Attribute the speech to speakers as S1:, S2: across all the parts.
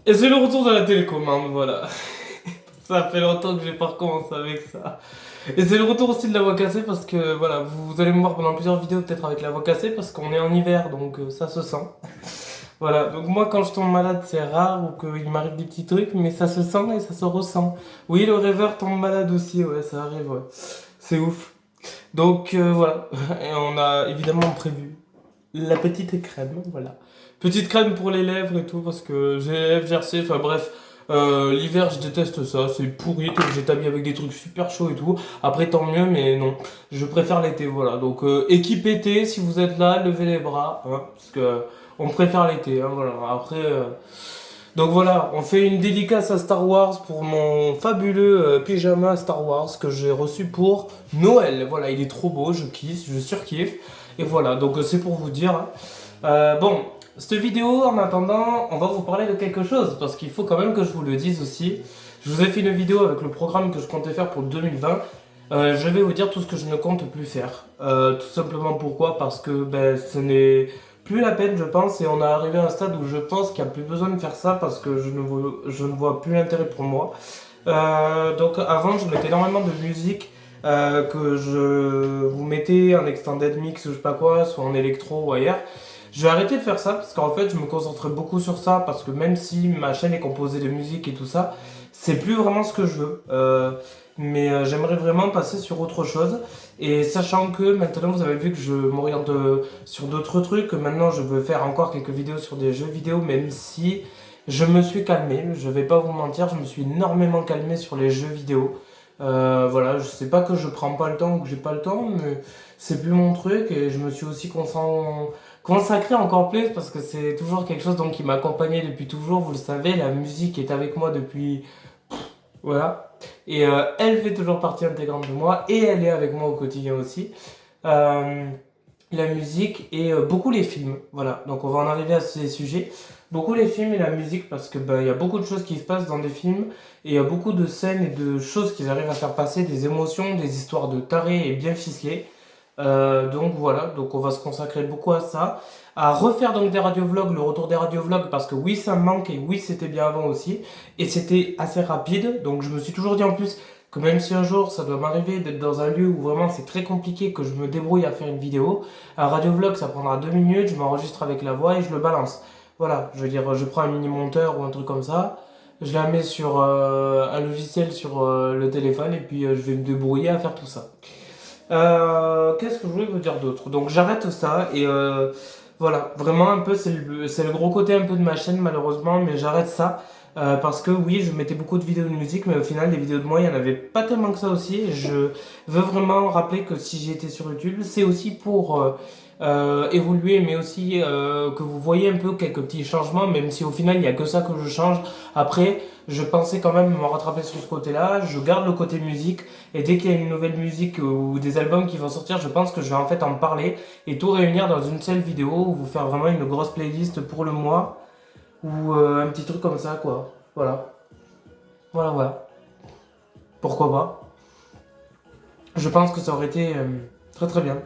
S1: Et c'est le retour de la télécommande, voilà. Ça fait longtemps que j'ai pas recommencé avec ça. Et c'est le retour aussi de la voix cassée parce que voilà, vous allez me voir pendant plusieurs vidéos peut-être avec la voix cassée parce qu'on est en hiver donc ça se sent. Voilà, donc moi quand je tombe malade c'est rare ou qu'il m'arrive des petits trucs mais ça se sent et ça se ressent. Oui, le rêveur tombe malade aussi, ouais, ça arrive, ouais. C'est ouf. Donc voilà, et on a évidemment prévu la petite crème, voilà. Petite crème pour les lèvres et tout, parce que j'ai les lèvres gercées, enfin bref. L'hiver, je déteste ça, c'est pourri, t'es obligé de t'habiller avec des trucs super chauds et tout. Après, tant mieux, mais non, je préfère l'été, voilà. Donc, équipe été, si vous êtes là, levez les bras, hein, parce que on préfère l'été, hein, voilà. Après, donc voilà, on fait une dédicace à Star Wars pour mon fabuleux pyjama Star Wars que j'ai reçu pour Noël. Voilà, il est trop beau, je kiffe, je surkiffe. Et voilà, donc c'est pour vous dire, hein. Bon, cette vidéo, en attendant, on va vous parler de quelque chose, parce qu'il faut quand même que je vous le dise aussi. Je vous ai fait une vidéo avec le programme que je comptais faire pour 2020. Je vais vous dire tout ce que je ne compte plus faire. Tout simplement pourquoi? Parce que ben, ce n'est plus la peine, je pense, et on est arrivé à un stade où je pense qu'il n'y a plus besoin de faire ça, parce que je ne vois plus l'intérêt pour moi. Donc avant, je mettais énormément de musique que je vous mettais en extended mix, je sais pas quoi, soit en électro ou ailleurs. Je vais arrêter de faire ça parce qu'en fait, je me concentrais beaucoup sur ça parce que même si ma chaîne est composée de musique et tout ça, c'est plus vraiment ce que je veux. Mais j'aimerais vraiment passer sur autre chose. Et sachant que maintenant, vous avez vu que je m'oriente sur d'autres trucs, que maintenant je veux faire encore quelques vidéos sur des jeux vidéo, même si je me suis calmé, je vais pas vous mentir, je me suis énormément calmé sur les jeux vidéo. Voilà, je sais pas que je prends pas le temps ou que j'ai pas le temps, mais c'est plus mon truc et je me suis aussi consacré encore plus parce que c'est toujours quelque chose donc qui m'a accompagné depuis toujours. Vous le savez, la musique est avec moi depuis voilà et elle fait toujours partie intégrante de moi et elle est avec moi au quotidien aussi. Euh, la musique et beaucoup les films. Voilà, donc on va en arriver à ces sujets. Beaucoup les films et la musique parce que ben, il y a beaucoup de choses qui se passent dans des films et il y a beaucoup de scènes et de choses qu'ils arrivent à faire passer, des émotions, des histoires de tarés et bien ficelées. Donc voilà, donc on va se consacrer beaucoup à ça, à refaire donc des radiovlogs, le retour des radiovlogs parce que oui ça me manque et oui c'était bien avant aussi et c'était assez rapide donc je me suis toujours dit en plus que même si un jour ça doit m'arriver d'être dans un lieu où vraiment c'est très compliqué que je me débrouille à faire une vidéo, un radiovlog ça prendra 2 minutes, je m'enregistre avec la voix et je le balance. Voilà, je veux dire je prends un mini monteur ou un truc comme ça, je la mets sur un logiciel sur le téléphone et puis je vais me débrouiller à faire tout ça. Qu'est-ce que je voulais vous dire d'autre? Donc j'arrête ça et voilà, vraiment un peu c'est le gros côté un peu de ma chaîne malheureusement, mais j'arrête ça parce que oui, je mettais beaucoup de vidéos de musique, mais au final les vidéos de moi il y en avait pas tellement que ça aussi. Et je veux vraiment rappeler que si j'étais sur YouTube, c'est aussi pour évoluer, mais aussi que vous voyez un peu quelques petits changements, même si au final il y a que ça que je change. Après, je pensais quand même me rattraper sur ce côté-là. Je garde le côté musique. Et dès qu'il y a une nouvelle musique ou des albums qui vont sortir, je pense que je vais en fait en parler et tout réunir dans une seule vidéo ou vous faire vraiment une grosse playlist pour le mois ou un petit truc comme ça quoi. Voilà. Voilà, voilà. Pourquoi pas? Je pense que ça aurait été très très bien.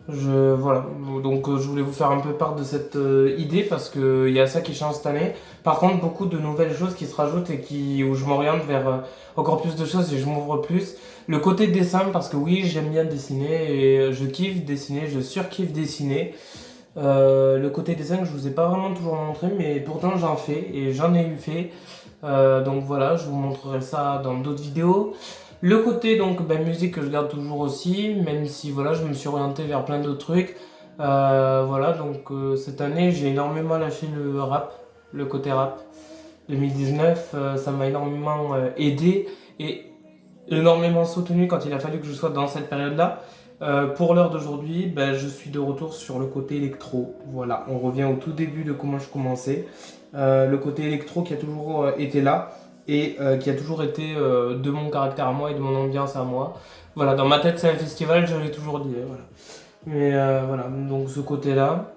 S1: Voilà, donc je voulais vous faire un peu part de cette idée parce qu'il y a ça qui change cette année. Par contre, beaucoup de nouvelles choses qui se rajoutent et où je m'oriente vers encore plus de choses et je m'ouvre plus. Le côté dessin, parce que oui, j'aime bien dessiner et je kiffe dessiner, je surkiffe dessiner. Le côté dessin que je vous ai pas vraiment toujours montré, mais pourtant j'en fais et j'en ai eu fait. Donc voilà, je vous montrerai ça dans d'autres vidéos. Le côté donc ben, musique que je garde toujours aussi, même si voilà, je me suis orienté vers plein d'autres trucs. Voilà, donc cette année j'ai énormément lâché le rap, le côté rap. 2019, ça m'a énormément aidé et énormément soutenu quand il a fallu que je sois dans cette période-là. Pour l'heure d'aujourd'hui, ben, je suis de retour sur le côté électro. Voilà, on revient au tout début de comment je commençais. Le côté électro qui a toujours été là et qui a toujours été de mon caractère à moi et de mon ambiance à moi. Voilà, dans ma tête c'est un festival, je l'ai toujours dit. Voilà. Mais voilà, donc ce côté-là.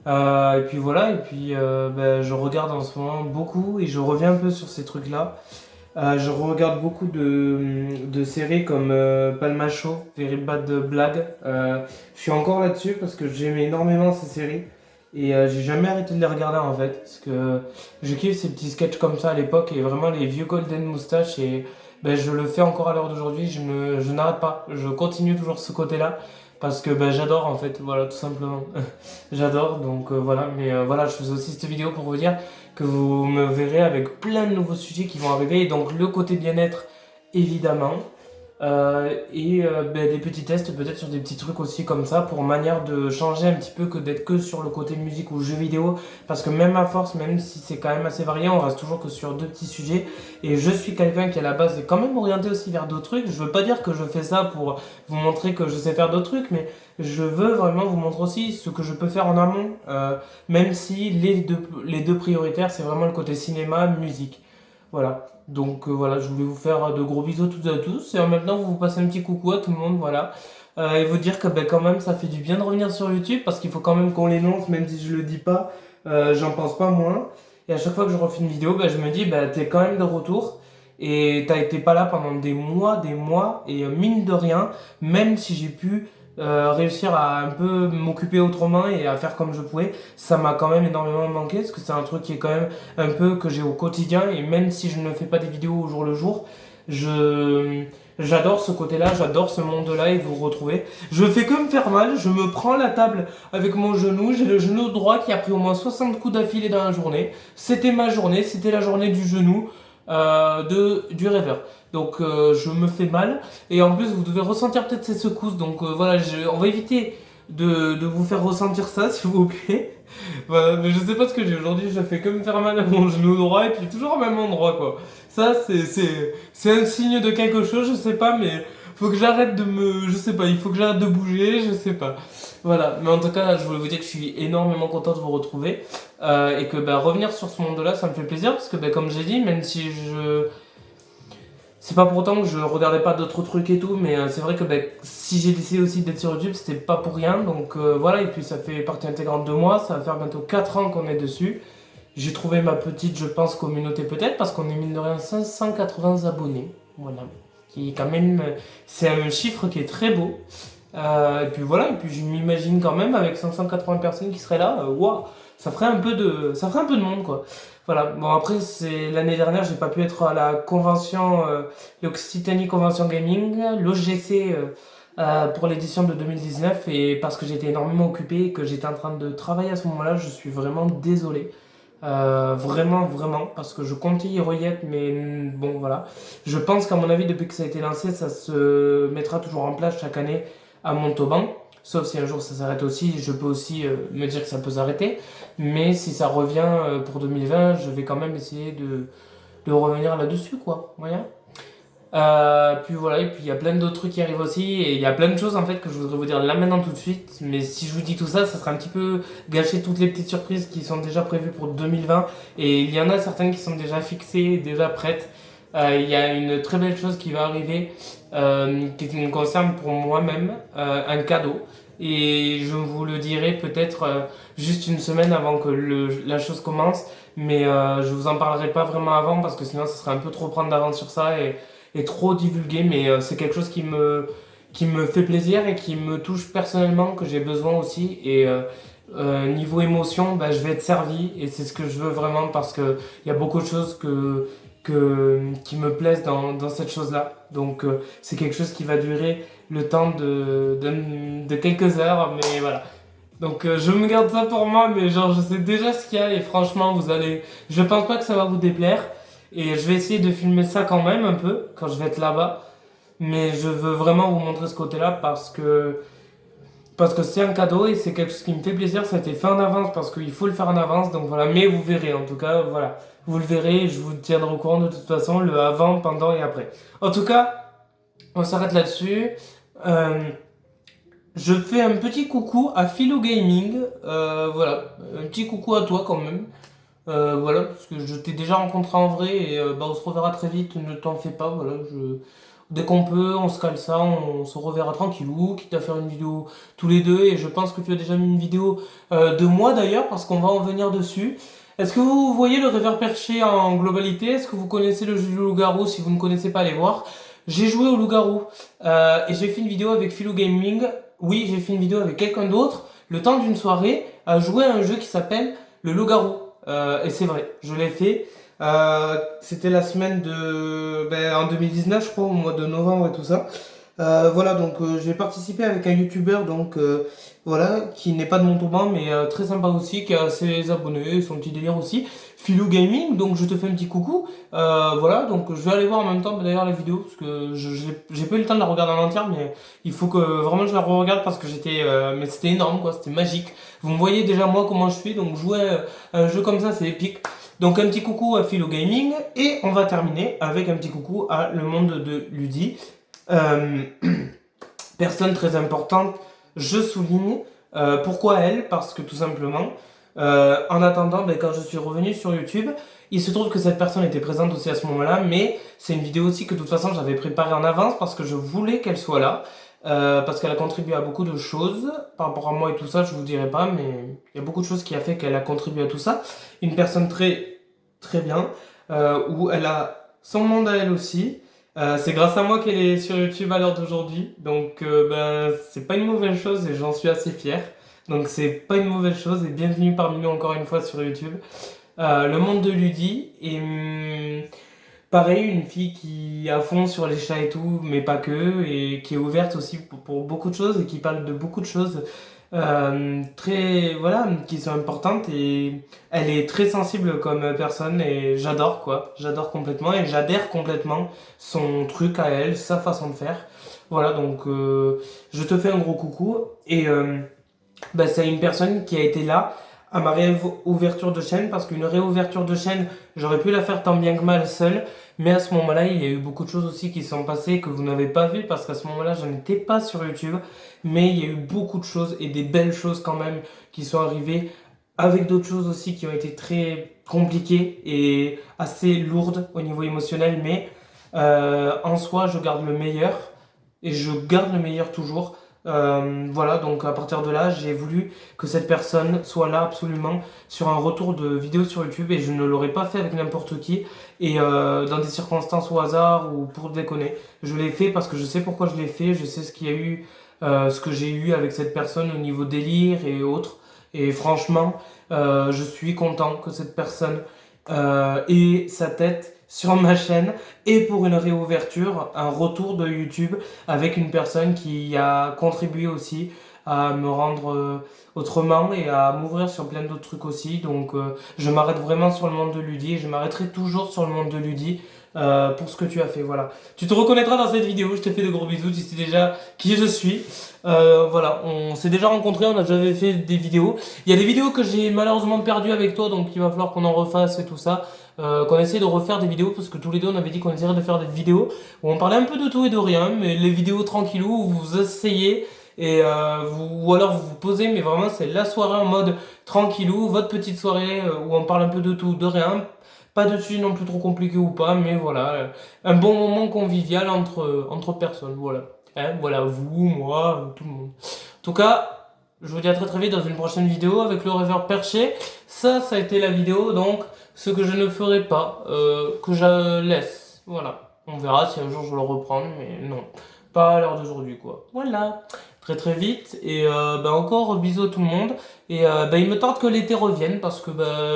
S1: Et puis voilà, et puis ben, je regarde en ce moment beaucoup et je reviens un peu sur ces trucs-là. Je regarde beaucoup de séries comme Palma Show, Very Bad Blood. Je suis encore là-dessus parce que j'aimais énormément ces séries. Et j'ai jamais arrêté de les regarder en fait, parce que je kiffe ces petits sketchs comme ça à l'époque, et vraiment les vieux Golden Moustache, et ben, je le fais encore à l'heure d'aujourd'hui, je n'arrête pas, je continue toujours ce côté-là, parce que ben, j'adore en fait, voilà, tout simplement. J'adore, donc voilà, mais voilà, je faisais aussi cette vidéo pour vous dire que vous me verrez avec plein de nouveaux sujets qui vont arriver, et donc le côté bien-être, évidemment. Ben, des petits tests peut-être sur des petits trucs aussi comme ça pour manière de changer un petit peu que d'être que sur le côté musique ou jeux vidéo, parce que même à force, même si c'est quand même assez varié, on reste toujours que sur deux petits sujets, et je suis quelqu'un qui à la base est quand même orienté aussi vers d'autres trucs. Je veux pas dire que je fais ça pour vous montrer que je sais faire d'autres trucs, mais je veux vraiment vous montrer aussi ce que je peux faire en amont, même si les deux prioritaires c'est vraiment le côté cinéma, musique. Voilà. Donc voilà, je voulais vous faire de gros bisous toutes et à tous. Et en même temps, vous passez un petit coucou à tout le monde, voilà. Et vous dire que ben, quand même, ça fait du bien de revenir sur YouTube parce qu'il faut quand même qu'on l'énonce, même si je le dis pas, j'en pense pas moins. Et à chaque fois que je refais une vidéo, ben, je me dis, ben, t'es quand même de retour. Et t'as été pas là pendant des mois, et mine de rien, même si j'ai pu réussir à un peu m'occuper autrement et à faire comme je pouvais, ça m'a quand même énormément manqué parce que c'est un truc qui est quand même un peu que j'ai au quotidien, et même si je ne fais pas des vidéos au jour le jour, je j'adore ce côté-là, j'adore ce monde-là et vous retrouver. Je fais que me faire mal, je me prends la table avec mon genou, j'ai le genou droit qui a pris au moins 60 coups d'affilée dans la journée. C'était ma journée, c'était la journée du genou du rêveur. Donc je me fais mal, et en plus vous devez ressentir peut-être ces secousses, donc voilà, on va éviter de vous faire ressentir ça s'il vous plaît. Voilà, mais je sais pas ce que j'ai aujourd'hui, je fais que me faire mal à mon genou droit et puis toujours au même endroit quoi. Ça c'est un signe de quelque chose, je sais pas, mais faut que j'arrête de me, je sais pas, il faut que j'arrête de bouger, je sais pas. Voilà, mais en tout cas, je voulais vous dire que je suis énormément content de vous retrouver, et que bah, revenir sur ce monde-là, ça me fait plaisir parce que bah, comme j'ai dit, même si je c'est pas pour autant que je regardais pas d'autres trucs et tout, mais c'est vrai que ben, si j'ai décidé aussi d'être sur YouTube, c'était pas pour rien. Donc voilà, et puis ça fait partie intégrante de moi, ça va faire bientôt 4 ans qu'on est dessus. J'ai trouvé ma petite, je pense, communauté peut-être, parce qu'on est mine de rien 580 abonnés. Voilà. Qui est quand même, c'est un chiffre qui est très beau. Et puis voilà, et puis je m'imagine quand même avec 580 personnes qui seraient là, waouh, ça ferait un peu de monde quoi. Voilà, bon après c'est l'année dernière, j'ai pas pu être à la convention, l'Occitanie Convention Gaming, l'OGC pour l'édition de 2019, et parce que j'étais énormément occupé et que j'étais en train de travailler à ce moment-là, je suis vraiment désolé. Vraiment, vraiment, parce que je comptais y re-y être, mais bon voilà. Je pense qu'à mon avis, depuis que ça a été lancé, ça se mettra toujours en place chaque année à Montauban. Sauf si un jour ça s'arrête aussi, je peux aussi me dire que ça peut s'arrêter. Mais si ça revient pour 2020, je vais quand même essayer de revenir là-dessus, quoi. Voilà. Puis voilà, et puis il y a plein d'autres trucs qui arrivent aussi, et il y a plein de choses en fait que je voudrais vous dire là maintenant tout de suite, mais si je vous dis tout ça, ça sera un petit peu gâcher toutes les petites surprises qui sont déjà prévues pour 2020, et il y en a certaines qui sont déjà fixées, déjà prêtes. Il y a une très belle chose qui va arriver, qui me concerne pour moi-même, un cadeau, et je vous le dirai peut-être juste une semaine avant que la chose commence, mais je vous en parlerai pas vraiment avant parce que sinon ça serait un peu trop prendre d'avance sur ça, et trop divulguer, mais c'est quelque chose qui me fait plaisir et qui me touche personnellement, que j'ai besoin aussi, et niveau émotion, bah, je vais être servi, et c'est ce que je veux vraiment, parce qu'il y a beaucoup de choses qui me plaisent dans cette chose-là, donc c'est quelque chose qui va durer le temps de quelques heures, mais voilà. Donc je me garde ça pour moi, mais genre je sais déjà ce qu'il y a, et franchement je pense pas que ça va vous déplaire, et je vais essayer de filmer ça quand même un peu quand je vais être là-bas, mais je veux vraiment vous montrer ce côté-là parce que c'est un cadeau et c'est quelque chose qui me fait plaisir. Ça a été fait en avance parce qu'il faut le faire en avance, donc voilà. Mais vous verrez, en tout cas, voilà, vous le verrez, et je vous tiendrai au courant de toute façon, le avant, pendant et après. En tout cas, on s'arrête là-dessus. Euh, je fais un petit coucou à Philo Gaming, voilà, un petit coucou à toi quand même. Voilà, parce que je t'ai déjà rencontré en vrai, et bah, on se reverra très vite, ne t'en fais pas, voilà, dès qu'on peut, on se cale ça, on se reverra tranquillou, quitte à faire une vidéo tous les deux, et je pense que tu as déjà mis une vidéo de moi d'ailleurs, parce qu'on va en venir dessus. Est-ce que vous voyez le rêveur perché en globalité? Est-ce que vous connaissez le jeu du loup-garou? Si vous ne connaissez pas, allez voir. J'ai joué au loup-garou, et j'ai fait une vidéo avec Philo Gaming. Oui, j'ai fait une vidéo avec quelqu'un d'autre, le temps d'une soirée, à jouer à un jeu qui s'appelle le loup-garou. Et c'est vrai, je l'ai fait. C'était la semaine en 2019, je crois, au mois de novembre et tout ça. Voilà, donc j'ai participé avec un youtubeur, donc voilà, qui n'est pas de Montauban, mais très sympa aussi, qui a ses abonnés, son petit délire aussi. Philou Gaming, donc je te fais un petit coucou. Voilà, donc je vais aller voir en même temps d'ailleurs la vidéo, parce que j'ai pas eu le temps de la regarder en entière, mais il faut que vraiment je la re-regarde parce que mais c'était énorme quoi, c'était magique. Vous me voyez déjà moi comment je suis, donc jouer à un jeu comme ça c'est épique. Donc un petit coucou à Philo Gaming et on va terminer avec un petit coucou à Le Monde de Ludi. Euh, Personne très importante, je souligne. Pourquoi elle? Parce que tout simplement, en attendant, quand je suis revenu sur YouTube, il se trouve que cette personne était présente aussi à ce moment-là, mais c'est une vidéo aussi que de toute façon j'avais préparée en avance parce que je voulais qu'elle soit là. Parce qu'elle a contribué à beaucoup de choses par rapport à moi et tout ça, je vous dirai pas, mais il y a beaucoup de choses qui a fait qu'elle a contribué à tout ça. Une personne très très bien, où elle a son monde à elle aussi. C'est grâce à moi qu'elle est sur YouTube à l'heure d'aujourd'hui, donc c'est pas une mauvaise chose et j'en suis assez fier. Donc c'est pas une mauvaise chose et bienvenue parmi nous encore une fois sur YouTube. Le monde de Ludi et pareil, une fille qui est à fond sur les chats et tout, mais pas que, et qui est ouverte aussi pour beaucoup de choses et qui parle de beaucoup de choses très, voilà, qui sont importantes et elle est très sensible comme personne et j'adore quoi, j'adore complètement et j'adhère complètement son truc à elle, sa façon de faire. Voilà, donc je te fais un gros coucou et c'est une personne qui a été là à ma réouverture de chaîne parce qu'une réouverture de chaîne, j'aurais pu la faire tant bien que mal seule, mais à ce moment-là, il y a eu beaucoup de choses aussi qui sont passées que vous n'avez pas vues parce qu'à ce moment-là, je n'étais pas sur YouTube, mais il y a eu beaucoup de choses et des belles choses quand même qui sont arrivées avec d'autres choses aussi qui ont été très compliquées et assez lourdes au niveau émotionnel, mais en soi, je garde le meilleur et je garde le meilleur toujours. Voilà, donc à partir de là, j'ai voulu que cette personne soit là absolument sur un retour de vidéo sur YouTube et je ne l'aurais pas fait avec n'importe qui et dans des circonstances au hasard ou pour déconner. Je l'ai fait parce que je sais pourquoi je l'ai fait, je sais ce qu'il y a eu, ce que j'ai eu avec cette personne au niveau délire et autres. Et franchement, je suis content que cette personne ait sa tête sur ma chaîne et pour une réouverture, un retour de YouTube avec une personne qui a contribué aussi à me rendre autrement et à m'ouvrir sur plein d'autres trucs aussi. Donc je m'arrête vraiment sur le monde de Ludi et je m'arrêterai toujours sur le monde de Ludi pour ce que tu as fait. Voilà. Tu te reconnaîtras dans cette vidéo, je te fais de gros bisous, tu sais déjà qui je suis. Voilà, on s'est déjà rencontrés, on a déjà fait des vidéos. Il y a des vidéos que j'ai malheureusement perdues avec toi, donc il va falloir qu'on en refasse et tout ça. Qu'on essaie de refaire des vidéos parce que tous les deux on avait dit qu'on essaierait de faire des vidéos où on parlait un peu de tout et de rien, mais les vidéos tranquillou où vous vous asseyez et ou alors vous vous posez, mais vraiment c'est la soirée en mode tranquillou, votre petite soirée où on parle un peu de tout, de rien, pas de sujet non plus trop compliqué ou pas, mais voilà, un bon moment convivial entre personnes, voilà. Hein, voilà, vous, moi, tout le monde. En tout cas, je vous dis à très très vite dans une prochaine vidéo avec le reverb perché. Ça a été la vidéo, donc ce que je ne ferai pas, que je laisse. Voilà. On verra si un jour je vais le reprendre, mais non. Pas à l'heure d'aujourd'hui, quoi. Voilà. Très très vite. Et encore bisous à tout le monde. Et il me tente que l'été revienne parce que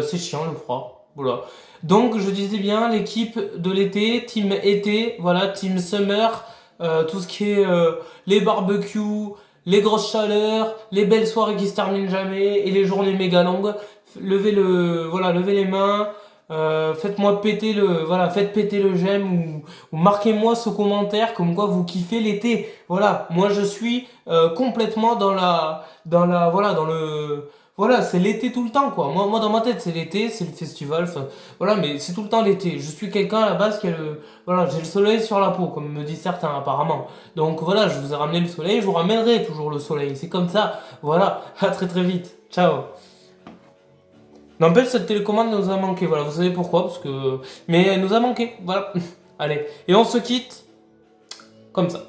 S1: c'est chiant le froid. Voilà. Donc je disais bien l'équipe de l'été, team été, voilà, team summer, tout ce qui est les barbecues, les grosses chaleurs, les belles soirées qui se terminent jamais et les journées méga longues. Levez les mains, faites-moi péter faites péter le j'aime ou marquez-moi ce commentaire comme quoi vous kiffez l'été. Voilà, moi je suis complètement voilà, c'est l'été tout le temps quoi. Moi dans ma tête c'est l'été, c'est le festival, voilà, mais c'est tout le temps l'été. Je suis quelqu'un à la base voilà, j'ai le soleil sur la peau comme me disent certains apparemment. Donc voilà, je vous ai ramené le soleil, je vous ramènerai toujours le soleil. C'est comme ça. Voilà, à très très vite. Ciao. N'empêche, cette télécommande nous a manqué, voilà, vous savez pourquoi, mais elle nous a manqué, voilà. Allez, et on se quitte comme ça.